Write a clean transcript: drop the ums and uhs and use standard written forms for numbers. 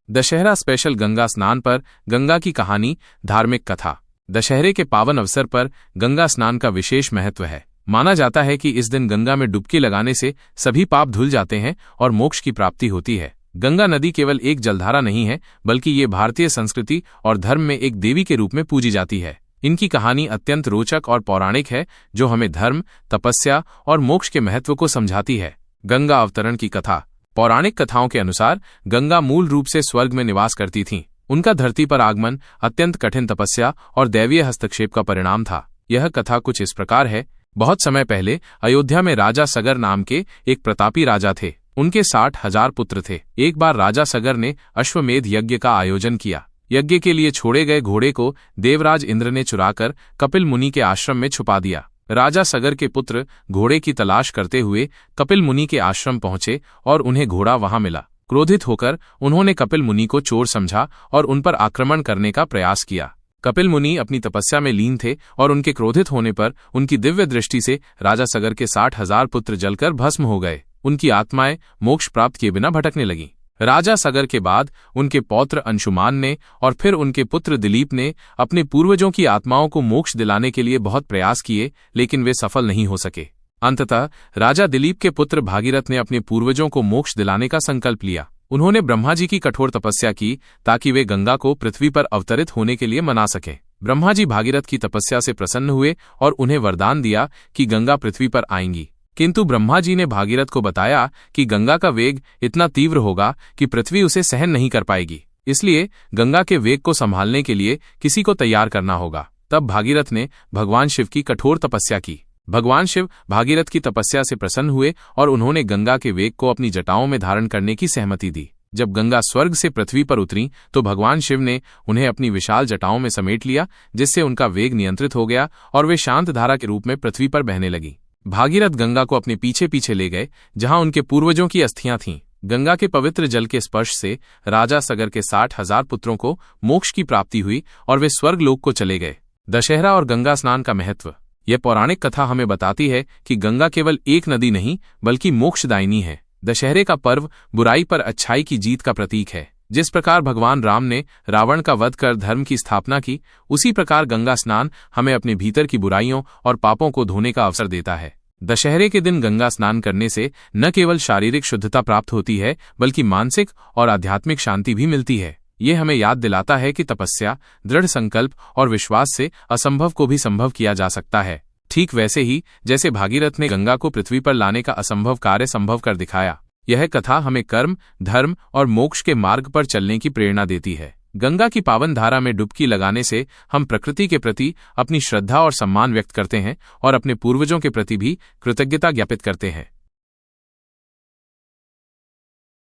Dussehra special Ganga स्नान पर गंगा की कहानी, धार्मिक कथा। दशहरे के पावन अवसर पर गंगा स्नान का विशेष महत्व है। माना जाता है कि इस दिन गंगा में डुबकी लगाने से सभी पाप धुल जाते हैं और मोक्ष की प्राप्ति होती है। गंगा नदी केवल एक जलधारा नहीं है, बल्कि ये भारतीय संस्कृति और धर्म में एक देवी के रूप में पूजी जाती है। इनकी कहानी अत्यंत रोचक और पौराणिक है, जो हमें धर्म, तपस्या और मोक्ष के महत्व को समझाती है। गंगा अवतरण की कथा। पौराणिक कथाओं के अनुसार गंगा मूल रूप से स्वर्ग में निवास करती थीं। उनका धरती पर आगमन अत्यंत कठिन तपस्या और दैवीय हस्तक्षेप का परिणाम था। यह कथा कुछ इस प्रकार है। बहुत समय पहले अयोध्या में राजा सगर नाम के एक प्रतापी राजा थे। उनके 60,000 पुत्र थे। एक बार राजा सगर ने अश्वमेध यज्ञ का आयोजन किया। यज्ञ के लिए छोड़े गए घोड़े को देवराज इंद्र ने चुराकर कपिल मुनि के आश्रम में छुपा दिया। राजा सगर के पुत्र घोड़े की तलाश करते हुए कपिल मुनि के आश्रम पहुंचे और उन्हें घोड़ा वहां मिला। क्रोधित होकर उन्होंने कपिल मुनि को चोर समझा और उन पर आक्रमण करने का प्रयास किया। कपिल मुनि अपनी तपस्या में लीन थे और उनके क्रोधित होने पर उनकी दिव्य दृष्टि से राजा सगर के 60,000 पुत्र जलकर भस्म हो गए। उनकी आत्माएं मोक्ष प्राप्त किए बिना भटकने लगीं। राजा सगर के बाद उनके पौत्र अंशुमान ने और फिर उनके पुत्र दिलीप ने अपने पूर्वजों की आत्माओं को मोक्ष दिलाने के लिए बहुत प्रयास किए, लेकिन वे सफल नहीं हो सके। अंततः राजा दिलीप के पुत्र भागीरथ ने अपने पूर्वजों को मोक्ष दिलाने का संकल्प लिया। उन्होंने ब्रह्मा जी की कठोर तपस्या की ताकि वे गंगा को पृथ्वी पर अवतरित होने के लिए मना सकें। ब्रह्मा जी भागीरथ की तपस्या से प्रसन्न हुए और उन्हें वरदान दिया कि गंगा पृथ्वी पर आएंगी। किंतु ब्रह्मा जी ने भागीरथ को बताया कि गंगा का वेग इतना तीव्र होगा कि पृथ्वी उसे सहन नहीं कर पाएगी, इसलिए गंगा के वेग को संभालने के लिए किसी को तैयार करना होगा। तब भागीरथ ने भगवान शिव की कठोर तपस्या की। भगवान शिव भागीरथ की तपस्या से प्रसन्न हुए और उन्होंने गंगा के वेग को अपनी जटाओं में धारण करने की सहमति दी। जब गंगा स्वर्ग से पृथ्वी पर उतरी तो भगवान शिव ने उन्हें अपनी विशाल जटाओं में समेट लिया, जिससे उनका वेग नियंत्रित हो गया और वे शांत धारा के रूप में पृथ्वी पर बहने लगी। भागीरथ गंगा को अपने पीछे पीछे ले गए, जहां उनके पूर्वजों की अस्थियां थीं। गंगा के पवित्र जल के स्पर्श से राजा सगर के 60,000 पुत्रों को मोक्ष की प्राप्ति हुई और वे स्वर्ग लोक को चले गए। दशहरा और गंगा स्नान का महत्व। यह पौराणिक कथा हमें बताती है कि गंगा केवल एक नदी नहीं, बल्कि मोक्षदायिनी है। दशहरे का पर्व बुराई पर अच्छाई की जीत का प्रतीक है। जिस प्रकार भगवान राम ने रावण का वध कर धर्म की स्थापना की, उसी प्रकार गंगा स्नान हमें अपने भीतर की बुराइयों और पापों को धोने का अवसर देता है। दशहरे के दिन गंगा स्नान करने से न केवल शारीरिक शुद्धता प्राप्त होती है, बल्कि मानसिक और आध्यात्मिक शांति भी मिलती है। ये हमें याद दिलाता है कि तपस्या, दृढ़ संकल्प और विश्वास से असंभव को भी संभव किया जा सकता है। ठीक वैसे ही जैसे भागीरथ ने गंगा को पृथ्वी पर लाने का असंभव कार्य संभव कर दिखाया। यह कथा हमें कर्म, धर्म और मोक्ष के मार्ग पर चलने की प्रेरणा देती है। गंगा की पावन धारा में डुबकी लगाने से हम प्रकृति के प्रति अपनी श्रद्धा और सम्मान व्यक्त करते हैं और अपने पूर्वजों के प्रति भी कृतज्ञता ज्ञापित करते हैं।